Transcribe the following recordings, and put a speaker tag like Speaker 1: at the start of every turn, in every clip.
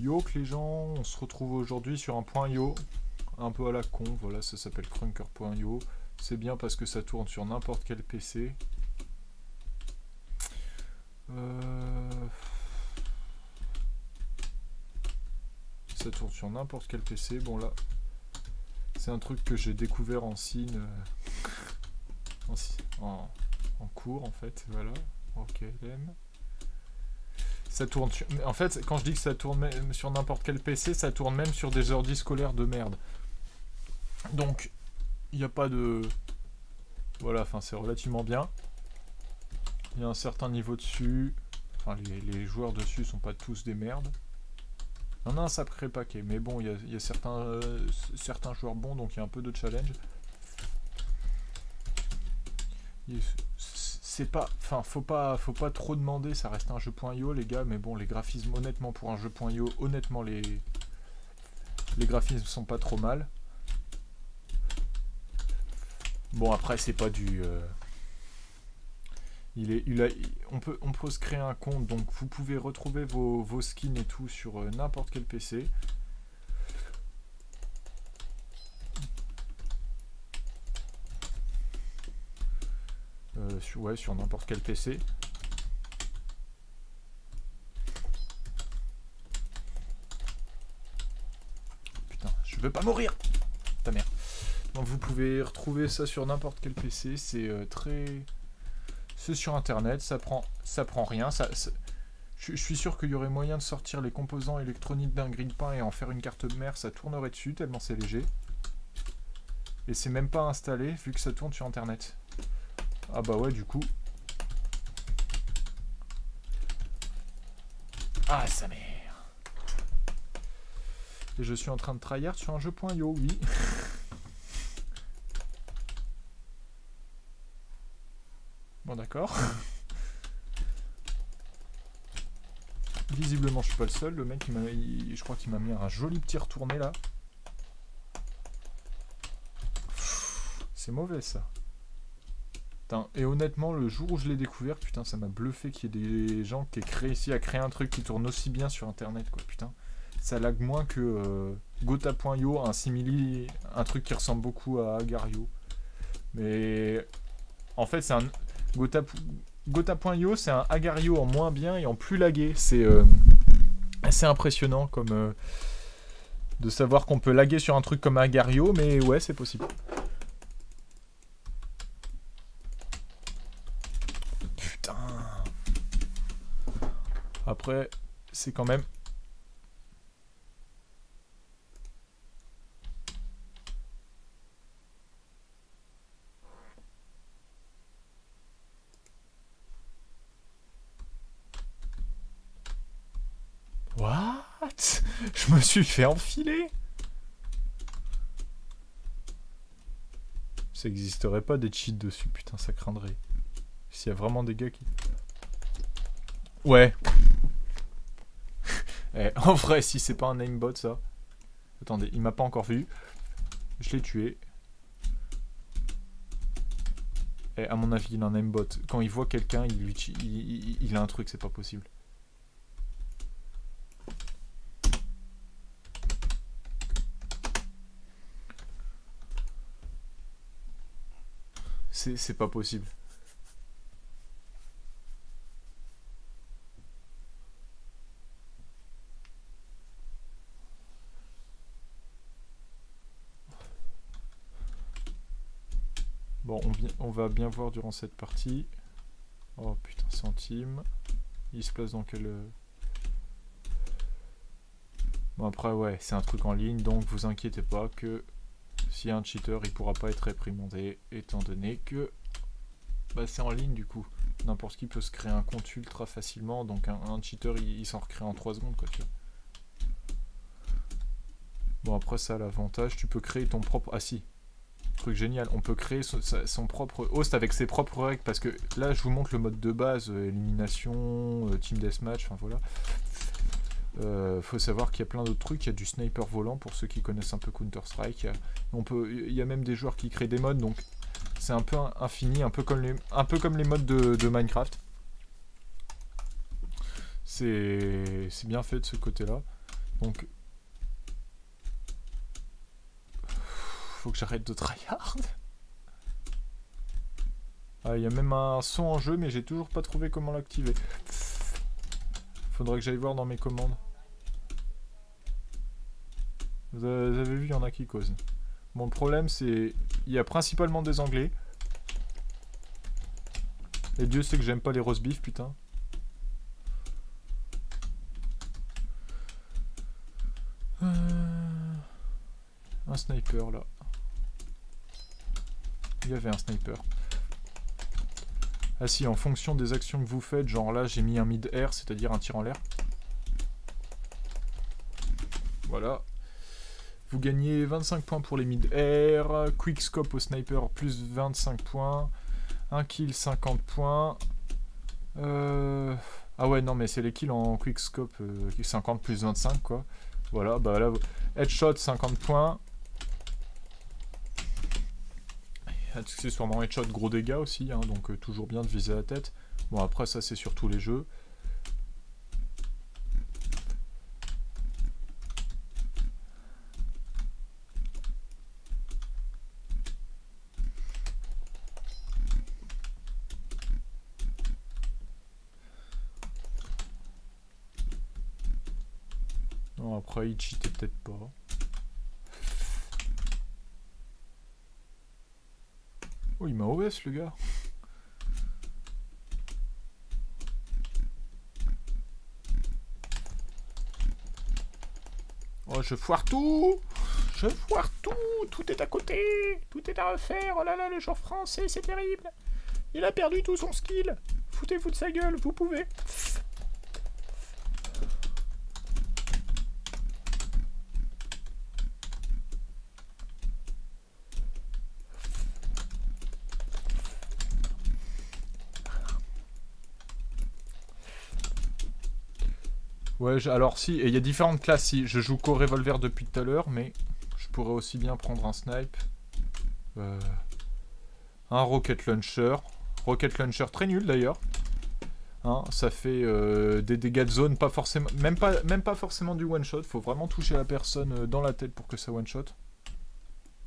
Speaker 1: Yo les gens, on se retrouve aujourd'hui sur un point .io, un peu à la con, voilà, ça s'appelle Krunker.io. C'est bien parce que ça tourne sur n'importe quel PC. Ça tourne sur n'importe quel PC. Bon là, c'est un truc que j'ai découvert en Cine, en cours en fait, voilà. Ok, LM. Ça tourne sur... En fait, quand je dis que ça tourne même sur n'importe quel PC, ça tourne même sur des ordi scolaires de merde. Donc, il n'y a pas de... Voilà, enfin, c'est relativement bien. Il y a un certain niveau dessus. Enfin, les joueurs dessus sont pas tous des merdes. Non, non, ça crée paquet. Mais bon, il y a certains joueurs bons, donc il y a un peu de challenge. C'est pas... Enfin, faut pas trop demander, ça reste un jeu.io, les gars. Mais bon, les graphismes, honnêtement, pour un jeu.io, honnêtement, les graphismes sont pas trop mal. Bon, après, c'est pas du... on peut se créer un compte, donc vous pouvez retrouver vos skins et tout sur n'importe quel PC. Sur n'importe quel PC. Putain, je veux pas mourir! Ta mère. Donc vous pouvez retrouver ça sur n'importe quel PC, c'est c'est sur internet, ça prend rien, je suis sûr qu'il y aurait moyen de sortir les composants électroniques d'un grille-pain et en faire une carte mère, ça tournerait dessus tellement c'est léger. Et c'est même pas installé vu que ça tourne sur internet. Ah bah ouais, du coup. Ah sa mère. Et je suis en train de tryhard sur un jeu.io, oui. Bon d'accord. Visiblement je suis pas le seul, le mec je crois qu'il m'a mis un joli petit retourné là. C'est mauvais ça. Putain, et honnêtement le jour où je l'ai découvert, putain ça m'a bluffé qu'il y ait des gens qui aient réussi à créer un truc qui tourne aussi bien sur internet quoi, putain. Ça lag moins que Gotha.io, un simili, un truc qui ressemble beaucoup à Agario. Mais en fait c'est un... Gotha.io c'est un Agario en moins bien et en plus lagué. C'est assez impressionnant comme de savoir qu'on peut laguer sur un truc comme Agario, mais ouais c'est possible. Putain. Après c'est quand même... What? Je me suis fait enfiler. Ça existerait pas des cheats dessus, putain, ça craindrait. S'il y a vraiment des gars qui... Ouais. En vrai, si c'est pas un aimbot, ça... Attendez, il m'a pas encore vu. Je l'ai tué. Et à mon avis, il a un aimbot. Quand il voit quelqu'un, il a un truc, c'est pas possible. C'est pas possible. Bon, on va bien voir durant cette partie. Oh putain, centime. Il se place dans quel... Bon après ouais, c'est un truc en ligne, donc vous inquiétez pas que s'il y a un cheater, il pourra pas être réprimandé, étant donné que bah, c'est en ligne du coup. N'importe qui peut se créer un compte ultra facilement, donc un cheater il s'en recrée en 3 secondes quoi, tu vois. Bon après ça a l'avantage, tu peux créer ton propre... Ah si, truc génial, on peut créer son propre host avec ses propres règles, parce que là je vous montre le mode de base, élimination, team deathmatch, enfin voilà. Faut savoir qu'il y a plein d'autres trucs, il y a du sniper volant pour ceux qui connaissent un peu Counter-Strike, il y a même des joueurs qui créent des modes, donc c'est un peu infini, un peu comme les modes de Minecraft. C'est bien fait de ce côté là. Donc... Faut que j'arrête de tryhard. Ah, il y a même un son en jeu, mais j'ai toujours pas trouvé comment l'activer. Faudrait que j'aille voir dans mes commandes. Vous avez vu, il y en a qui causent. Bon, le problème, c'est... Il y a principalement des Anglais. Et Dieu sait que j'aime pas les roast beef, putain. Un sniper, là. Il y avait un sniper. Ah si, en fonction des actions que vous faites, genre là, j'ai mis un mid-air, c'est-à-dire un tir en l'air. Voilà. Vous gagnez 25 points pour les mid-air. Quick scope au sniper, plus 25 points. 1 kill, 50 points. Ah ouais, non, mais c'est les kills en quick scope. 50 plus 25, quoi. Voilà, bah là, headshot, 50 points. Accessoirement headshot, gros dégâts aussi, hein, donc toujours bien de viser la tête. Bon, après, ça, c'est sur tous les jeux. Non, après, il cheatait peut-être pas. Oh, il m'a OS, le gars. Oh, je foire tout. Je foire tout. Tout est à côté. Tout est à refaire. Oh là là, le joueur français, c'est terrible. Il a perdu tout son skill. Foutez-vous de sa gueule, vous pouvez. Ouais, alors si, et il y a différentes classes. Si je joue qu'au revolver depuis tout à l'heure, mais je pourrais aussi bien prendre un snipe. Un rocket launcher. Rocket launcher très nul d'ailleurs. Hein, ça fait des dégâts de zone, pas forcément, même pas forcément du one shot. Faut vraiment toucher la personne dans la tête pour que ça one shot.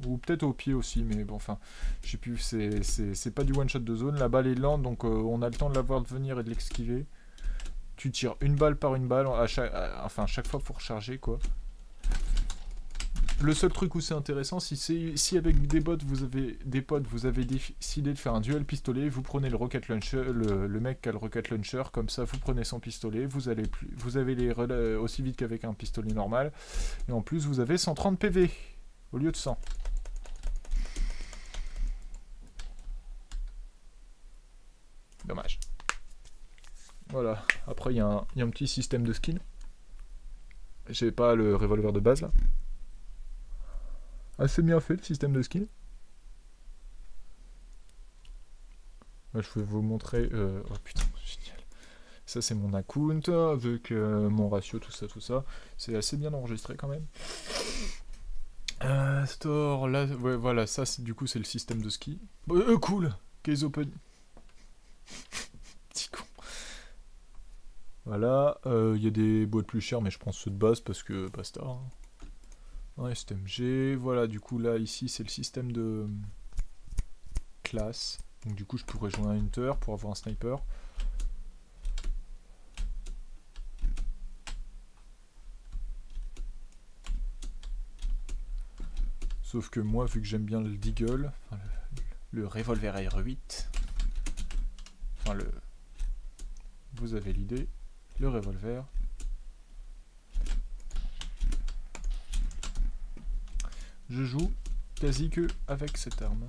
Speaker 1: Ou peut-être au pied aussi, mais bon, enfin, je sais plus. C'est pas du one shot de zone. La balle est lente, donc on a le temps de la voir venir et de l'esquiver. Tu tires une balle par une balle, enfin chaque fois pour recharger quoi. Le seul truc où c'est intéressant, si avec des potes vous avez décidé de faire un duel pistolet, vous prenez le rocket launcher, le mec qui a le rocket launcher, comme ça vous prenez son pistolet, vous avez les relais aussi vite qu'avec un pistolet normal, et en plus vous avez 130 PV au lieu de 100. Dommage. Voilà, après il y a un petit système de skin. J'ai pas le revolver de base là. Assez bien fait le système de skin. Là, je vais vous montrer. Oh putain, génial. Ça c'est mon account avec mon ratio, tout ça. C'est assez bien enregistré quand même. Store, là, ouais, voilà, ça du coup c'est le système de ski. Cool. Case open. Petit con. Voilà, il y a des boîtes plus chères, mais je prends ceux de base parce que basta. Hein. Ouais, STMG, voilà, du coup là, ici, c'est le système de classe. Donc du coup, je pourrais jouer un hunter pour avoir un sniper. Sauf que moi, vu que j'aime bien le Deagle, enfin, le revolver R8, enfin vous avez l'idée, le revolver. Je joue quasi que avec cette arme.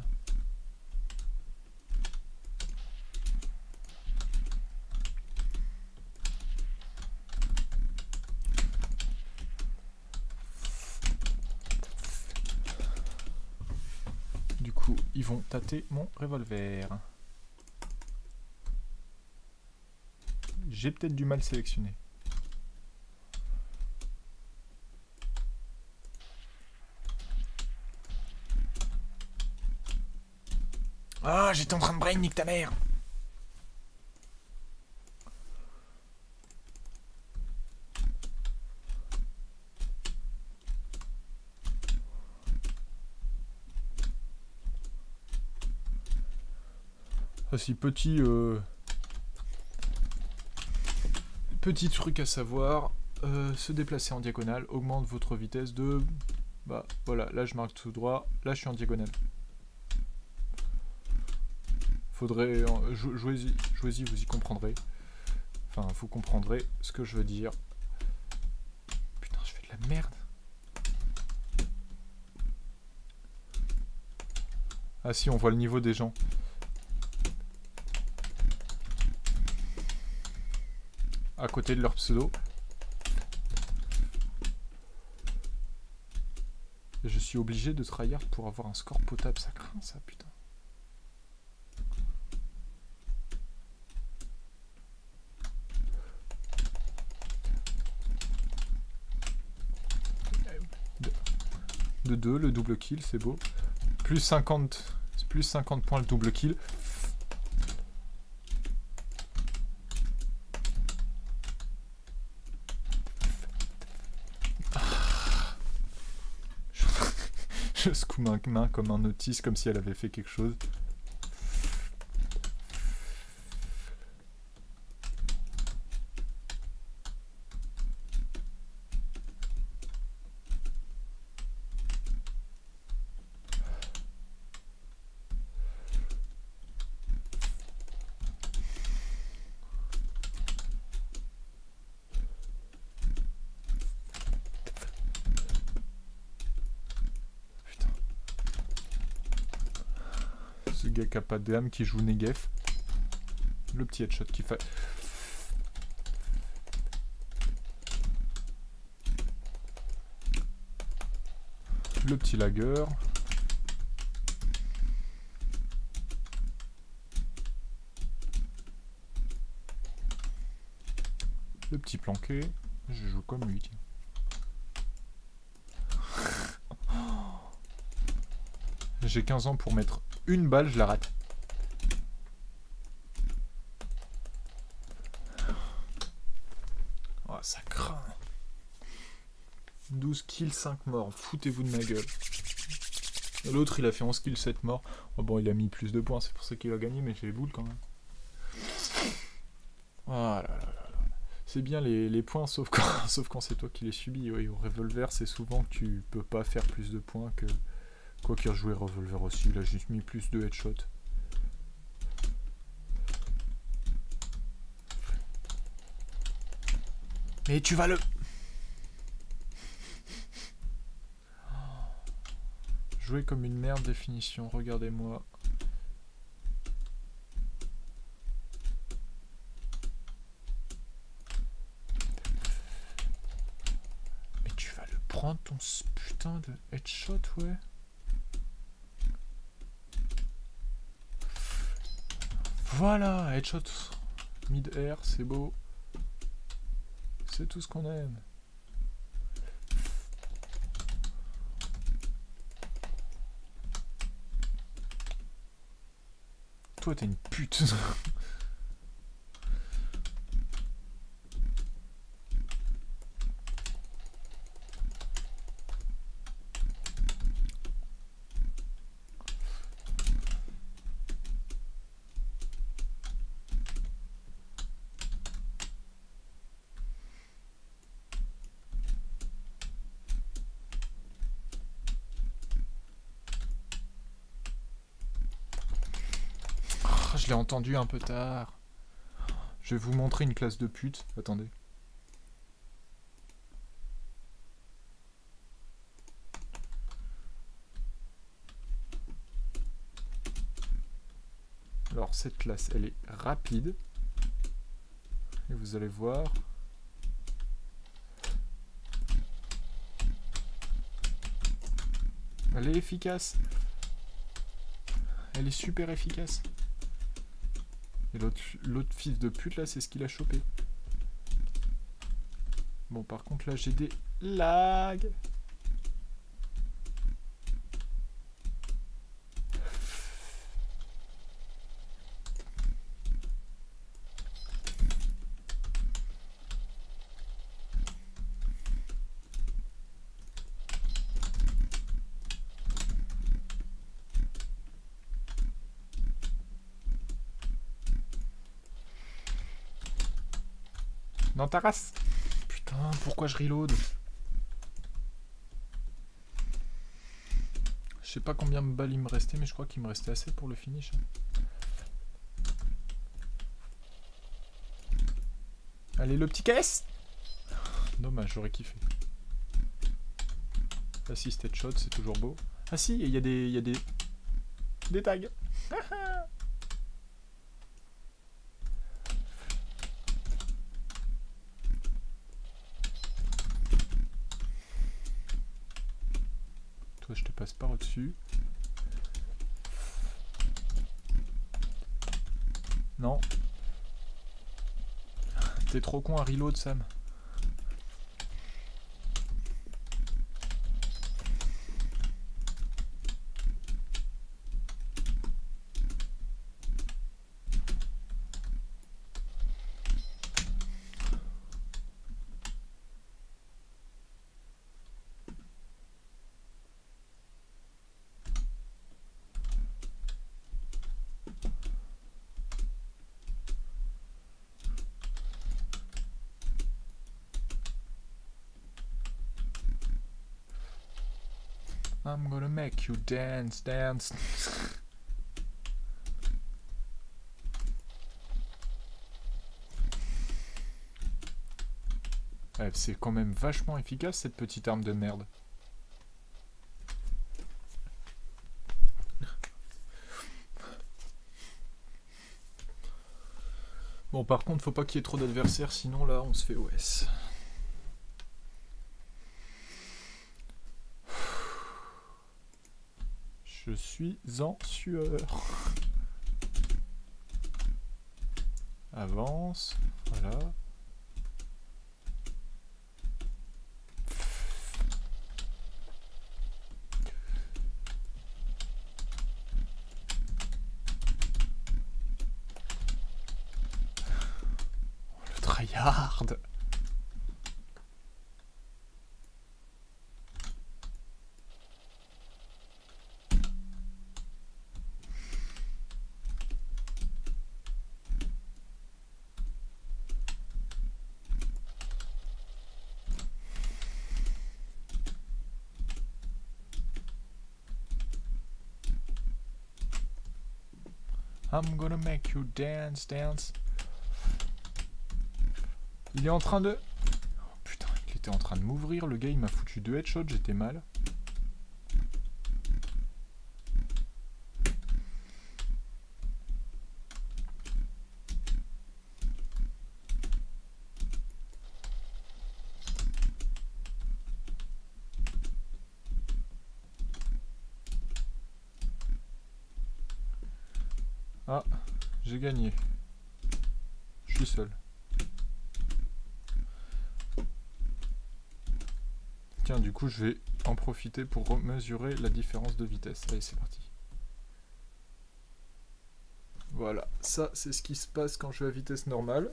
Speaker 1: Du coup, ils vont tâter mon revolver. J'ai peut-être du mal sélectionné. Ah, j'étais en train de brain, nique ta mère. Ah si, petit truc à savoir, se déplacer en diagonale augmente votre vitesse de... Bah voilà, là je marque tout droit, là je suis en diagonale. Faudrait... Jouez-y, vous y comprendrez. Enfin, vous comprendrez ce que je veux dire. Putain, je fais de la merde. Ah si, on voit le niveau des gens. À côté de leur pseudo. Et je suis obligé de tryhard pour avoir un score potable. Ça craint ça, putain. De 2, le double kill, c'est beau. Plus 50 points le double kill. Je secoue ma main comme un autiste, comme si elle avait fait quelque chose. Ce gars qui a pas d'âme, qui joue Negef. Le petit headshot qui fait... Le petit lager. Le petit planqué. Je joue comme lui, tiens. J'ai 15 ans pour mettre une balle, je la rate. Oh, ça craint. 12 kills, 5 morts. Foutez-vous de ma gueule. L'autre, il a fait 11 kills, 7 morts. Oh, bon, il a mis plus de points, c'est pour ça qu'il a gagné, mais j'ai les boules quand même. Oh là là là là. C'est bien les points, sauf quand c'est toi qui les subis. Oui, au revolver, c'est souvent que tu peux pas faire plus de points que... Quoi qu'il a joué revolver aussi, il a juste mis plus de headshots. Mais tu vas le... Jouer comme une merde, définition, regardez-moi. Mais tu vas le prendre ton putain de headshot, ouais. Voilà, headshot mid-air, c'est beau. C'est tout ce qu'on aime. Toi, t'es une pute. Je l'ai entendu un peu tard. Je vais vous montrer une classe de pute. Attendez. Alors cette classe, elle est rapide. Et vous allez voir. Elle est efficace. Elle est super efficace. Et l'autre fils de pute là, c'est ce qu'il a chopé. Bon, par contre là, j'ai des lags. Dans ta race. Putain, pourquoi je reload? Je sais pas combien de balles il me restait, mais je crois qu'il me restait assez pour le finish. Allez, le petit caisse. Dommage, j'aurais kiffé. Assist headshot, c'est toujours beau. Ah si, il y a des tags. Toi, je te passe par au-dessus. Non. T'es trop con à reload, Sam. I'm gonna make you dance, dance. Ouais, c'est quand même vachement efficace cette petite arme de merde. Bon, par contre, faut pas qu'il y ait trop d'adversaires, sinon là, on se fait OS. Je suis en sueur. Avance, voilà. Le tryhard. I'm gonna make you dance, dance. Il est en train de... Oh, putain, il était en train de m'ouvrir. Le gars, il m'a foutu 2 headshots, j'étais mal. Ah, j'ai gagné. Je suis seul. Tiens, du coup, je vais en profiter pour mesurer la différence de vitesse. Allez, c'est parti. Voilà, ça, c'est ce qui se passe quand je vais à vitesse normale.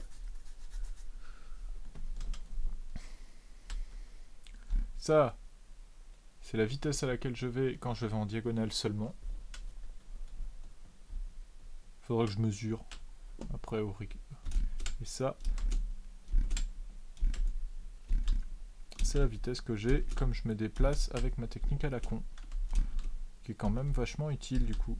Speaker 1: Ça, c'est la vitesse à laquelle je vais quand je vais en diagonale seulement. Faudra que je mesure après au rig. Et ça, c'est la vitesse que j'ai comme je me déplace avec ma technique à la con, qui est quand même vachement utile du coup.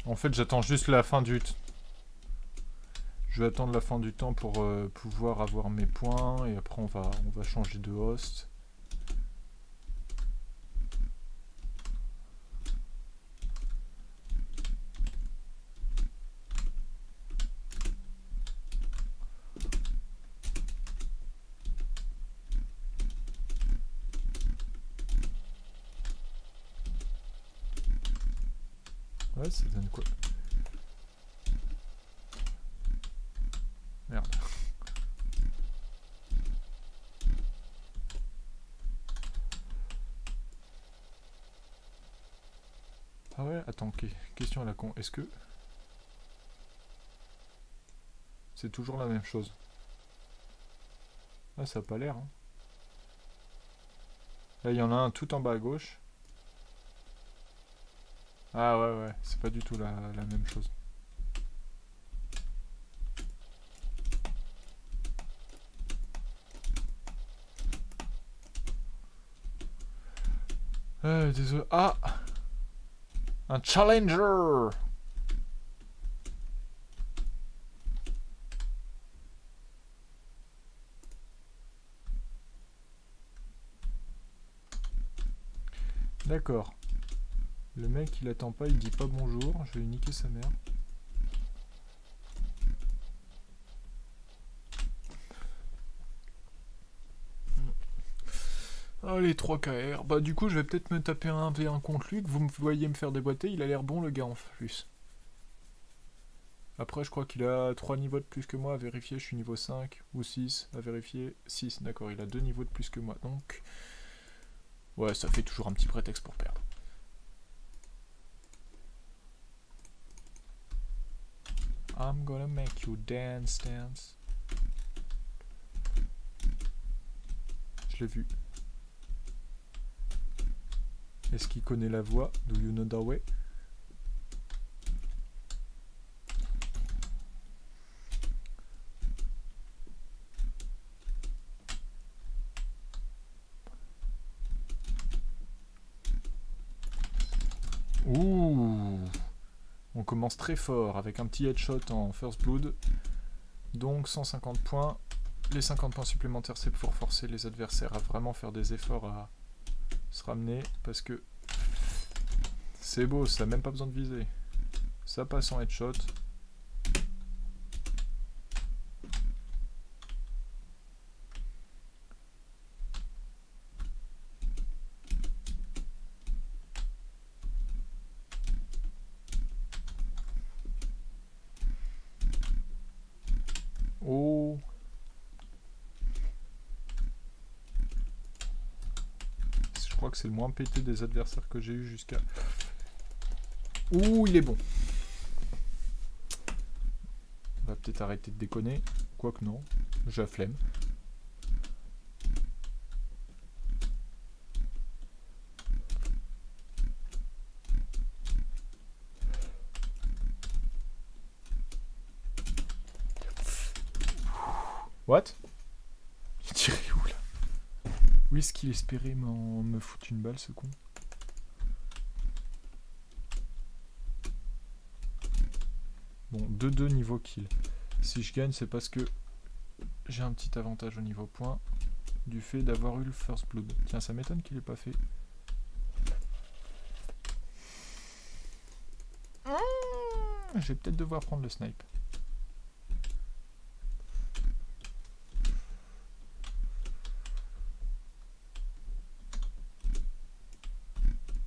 Speaker 1: En fait, j'attends juste la fin du temps. Je vais attendre la fin du temps pour pouvoir avoir mes points et après on va changer de host. Ouais, ça donne quoi? Merde. Ah ouais, attends, question à la con. Est-ce que... c'est toujours la même chose? Ah, ça a pas l'air, hein. Là, il y en a un tout en bas à gauche. Ah ouais, ouais, c'est pas du tout la même chose. Désolé. Ah! Un challenger! D'accord. Le mec, il attend pas, il dit pas bonjour. Je vais lui niquer sa mère. Allez, 3 KR. Bah, du coup, je vais peut-être me taper un 1v1 contre Luc. Vous me voyez me faire déboîter. Il a l'air bon, le gars, en plus. Après, je crois qu'il a 3 niveaux de plus que moi à vérifier. Je suis niveau 5 ou 6 à vérifier. 6, d'accord. Il a 2 niveaux de plus que moi. Donc, ouais, ça fait toujours un petit prétexte pour perdre. I'm gonna make you dance, dance. Je l'ai vu. Est-ce qu'il connaît la voix? Do you know the way? Ouh! On commence très fort avec un petit headshot en First Blood. Donc 150 points. Les 50 points supplémentaires, c'est pour forcer les adversaires à vraiment faire des efforts à se ramener. Parce que c'est beau, ça n'a même pas besoin de viser. Ça passe en headshot. Oh! Je crois que c'est le moins pété des adversaires que j'ai eu jusqu'à... Ouh, il est bon. On va peut-être arrêter de déconner. Quoique non, j'ai la flemme. What? Il tirait où là? Où est-ce qu'il espérait me foutre une balle, ce con? Bon, 2-2 niveau kill. Si je gagne, c'est parce que j'ai un petit avantage au niveau point du fait d'avoir eu le first blood. Tiens, ça m'étonne qu'il ait pas fait. Je vais peut-être devoir prendre le snipe.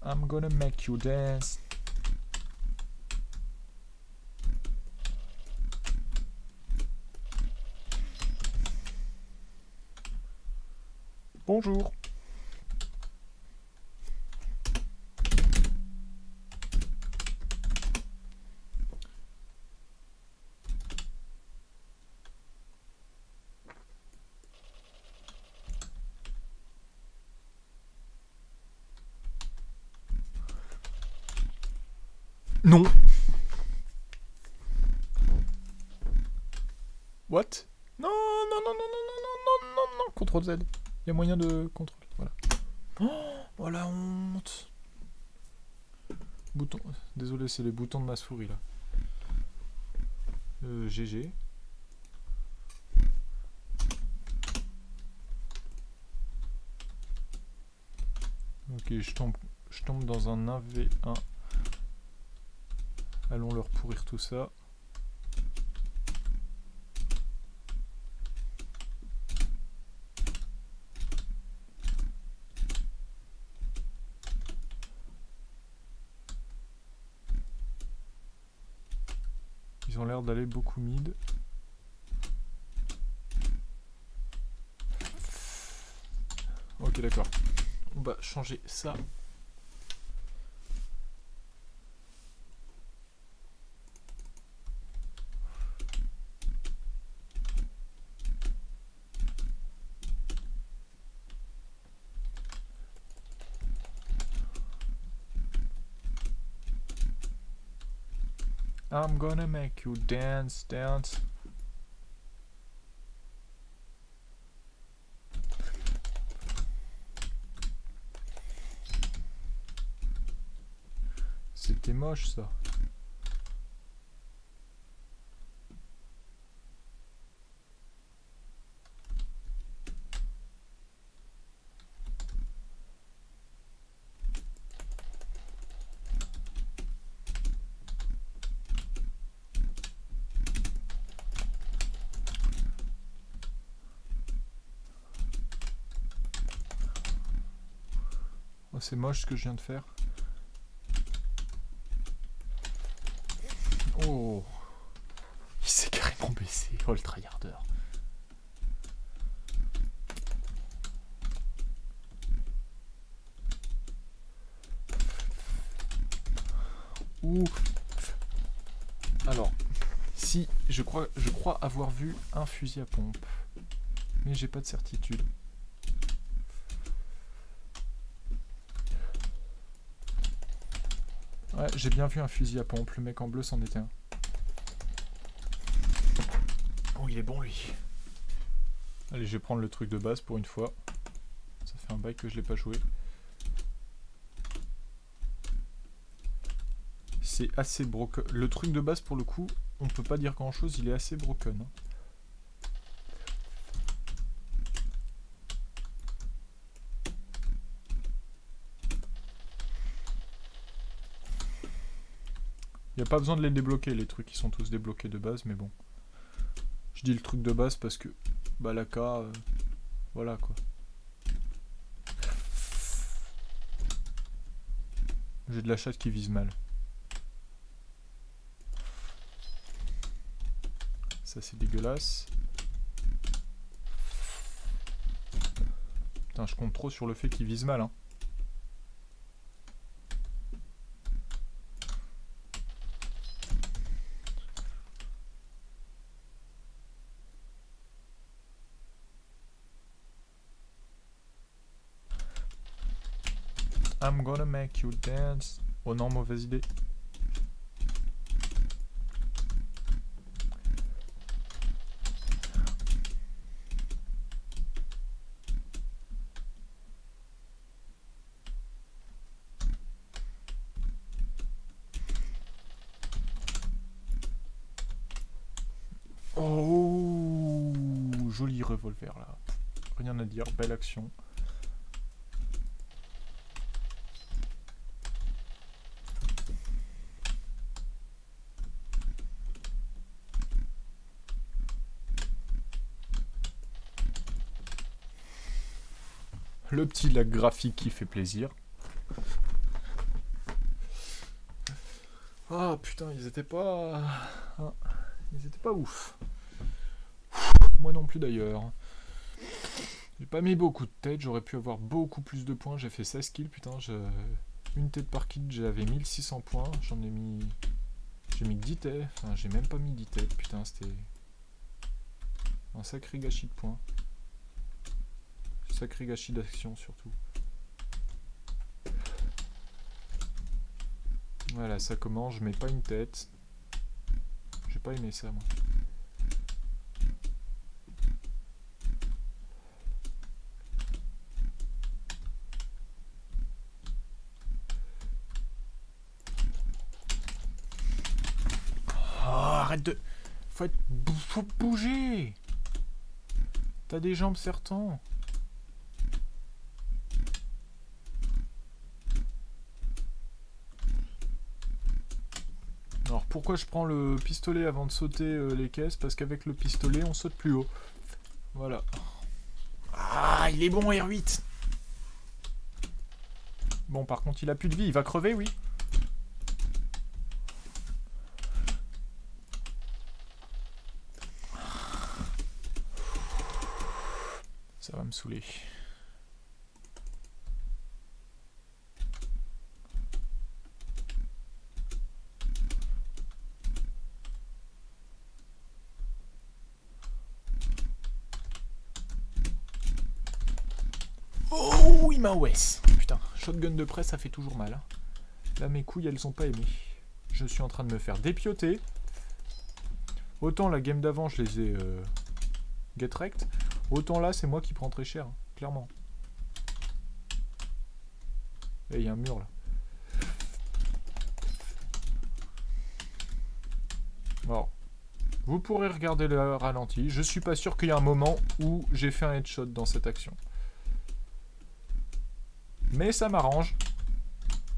Speaker 1: I'm gonna make you dance. Bonjour. Non. What? Non, non, non, non, non, non, non, non, non. CTRL Z. Il y a moyen de contrôle. Voilà. Oh la honte. Bouton. Désolé, c'est les boutons de ma souris là. GG. Ok, je tombe dans un 1v1. Allons leur pourrir tout ça. Ils ont l'air d'aller beaucoup mid. Ok, d'accord. On va changer ça. I'm gonna make you dance, dance. C'était moche ça. Oh, c'est moche ce que je viens de faire. Oh, il s'est carrément baissé. Oh, le tryharder. Ouh. Alors, si je crois avoir vu un fusil à pompe, mais j'ai pas de certitude. Ouais, j'ai bien vu un fusil à pompe. Le mec en bleu c'en était un. Oh, il est bon lui. Allez, je vais prendre le truc de base pour une fois. Ça fait un bail que je l'ai pas joué. C'est assez broken. Le truc de base pour le coup, on peut pas dire grand chose, il est assez broken. Hein. Il n'y a pas besoin de les débloquer, les trucs qui sont tous débloqués de base, mais bon. Je dis le truc de base parce que, bah la K, voilà quoi. J'ai de la chatte qui vise mal. Ça c'est dégueulasse. Putain, je compte trop sur le fait qu'il vise mal, hein. I'm gonna make you dance. Oh non, mauvaise idée. Oh, joli revolver là. Rien à dire, belle action. Le petit lag graphique qui fait plaisir. Ah putain, ils étaient pas... Ils étaient pas ouf. Moi non plus d'ailleurs. J'ai pas mis beaucoup de têtes, j'aurais pu avoir beaucoup plus de points. J'ai fait 16 kills, putain. Une tête par kill, j'avais 1600 points. J'en ai mis... J'ai mis que 10 têtes. Enfin, j'ai même pas mis 10 têtes, putain, c'était... Un sacré gâchis de points. Sacré gâchis d'action surtout. Voilà, ça commence, je mets pas une tête. J'ai pas aimé ça moi. Oh, arrête de... Faut bouger. T'as des jambes sertant. Alors pourquoi je prends le pistolet avant de sauter les caisses? Parce qu'avec le pistolet on saute plus haut. Voilà. Ah, il est bon R8. Bon, par contre il a plus de vie, il va crever, oui. Ça va me saouler. Oh, il m'a OS. Putain, shotgun de près, ça fait toujours mal. Hein. Là, mes couilles, elles ont pas aimé. je suis en train de me faire dépioter. Autant la game d'avant, je les ai get wrecked. Autant là, c'est moi qui prends très cher, hein, clairement. Et il y a un mur là. Alors, vous pourrez regarder le ralenti. Je suis pas sûr qu'il y ait un moment où j'ai fait un headshot dans cette action. Mais ça m'arrange.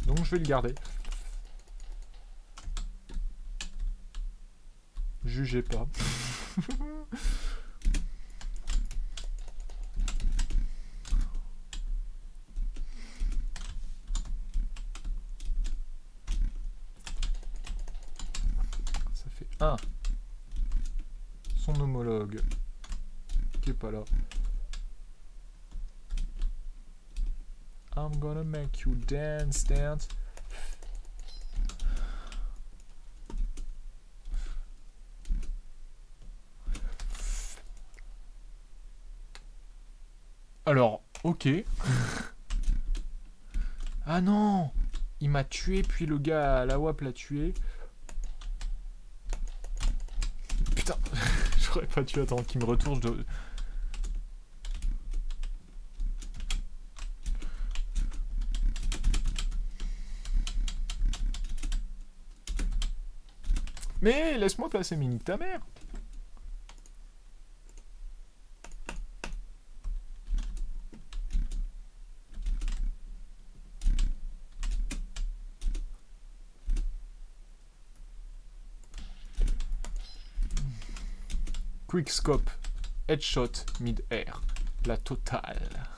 Speaker 1: Donc je vais le garder. Jugez pas. Ça fait 1. Son homologue. Qui est pas là. I'm gonna make you dance, dance. Alors, ok. Ah non! Il m'a tué, puis le gars à la WAP l'a tué. Putain, j'aurais pas dû attendre qu'il me retourne. Mais laisse-moi passer, mini ta mère. Quickscope, headshot, mid-air, la totale.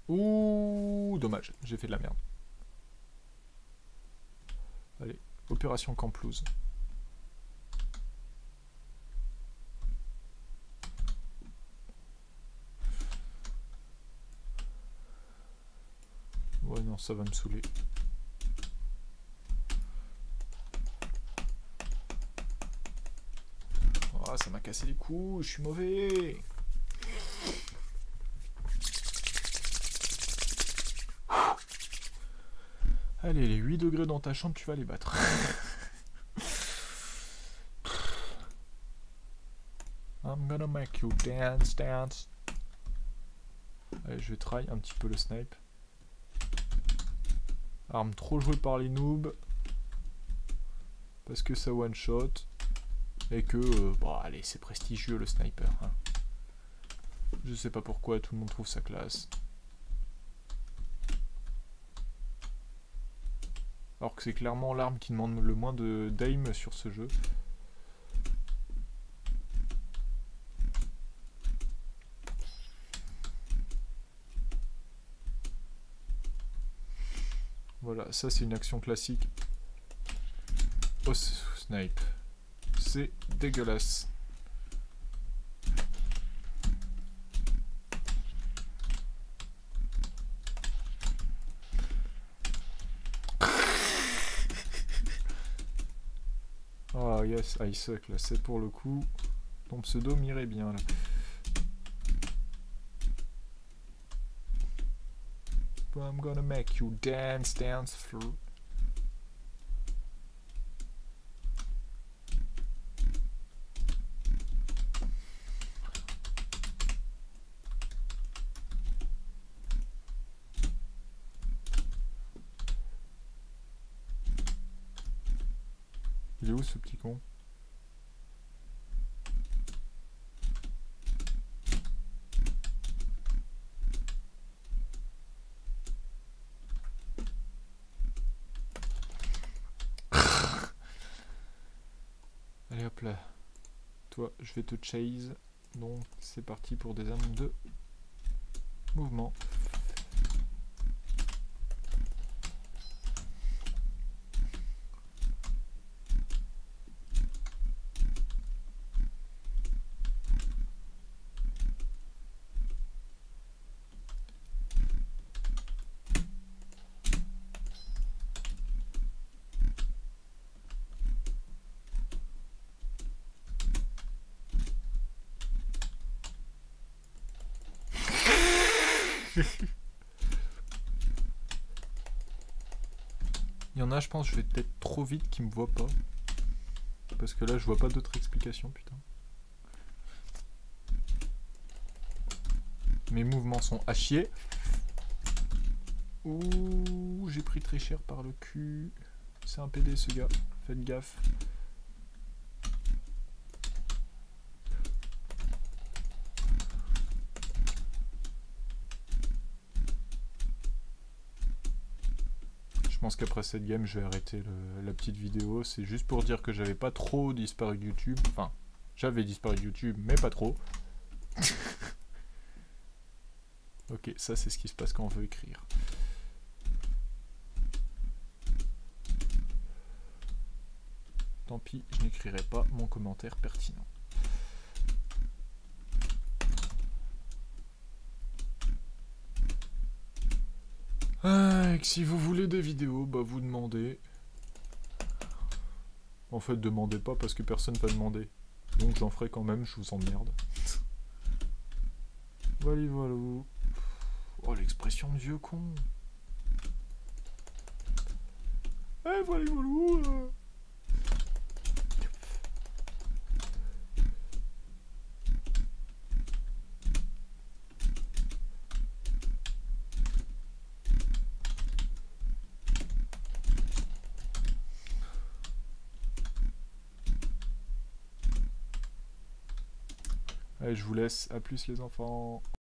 Speaker 1: Ouh, dommage, j'ai fait de la merde. Allez, opération Camplouse. Ouais, non, ça va me saouler. Oh, ça m'a cassé les couilles, je suis mauvais. Allez, les 8 degrés dans ta chambre, tu vas les battre. I'm gonna make you dance, dance. Allez, je vais try un petit peu le snipe. Arme trop jouée par les noobs. Parce que ça one shot. Et que, bon, allez, c'est prestigieux le sniper. Hein. Je sais pas pourquoi tout le monde trouve ça classe. Alors que c'est clairement l'arme qui demande le moins d'aim sur ce jeu. Voilà, ça c'est une action classique au snipe. C'est dégueulasse. Oh yes, I suck là, c'est pour le coup. Ton pseudo m'irait bien là. I'm gonna make you dance, dance through. Il est où ce petit con? Allez hop là. Toi, je vais te chase. Donc c'est parti pour des armes de mouvement. Il y en a, je pense, je vais peut-être trop vite qu'ils me voient pas. Parce que là, je vois pas d'autres explications, putain. Mes mouvements sont à chier. Ouh, j'ai pris très cher par le cul. C'est un PD, ce gars. Faites gaffe. Je pense qu'après cette game, je vais arrêter la petite vidéo. C'est juste pour dire que j'avais pas trop disparu de YouTube. Enfin, j'avais disparu de YouTube, mais pas trop. Ok, ça c'est ce qui se passe quand on veut écrire. Tant pis, je n'écrirai pas mon commentaire pertinent. Et que si vous voulez des vidéos, bah vous demandez. En fait, demandez pas parce que personne va demander. Donc j'en ferai quand même, je vous emmerde. Voilà, voilà. Oh, l'expression de vieux con. Eh, voilà, voilà. Allez, je vous laisse. À plus les enfants.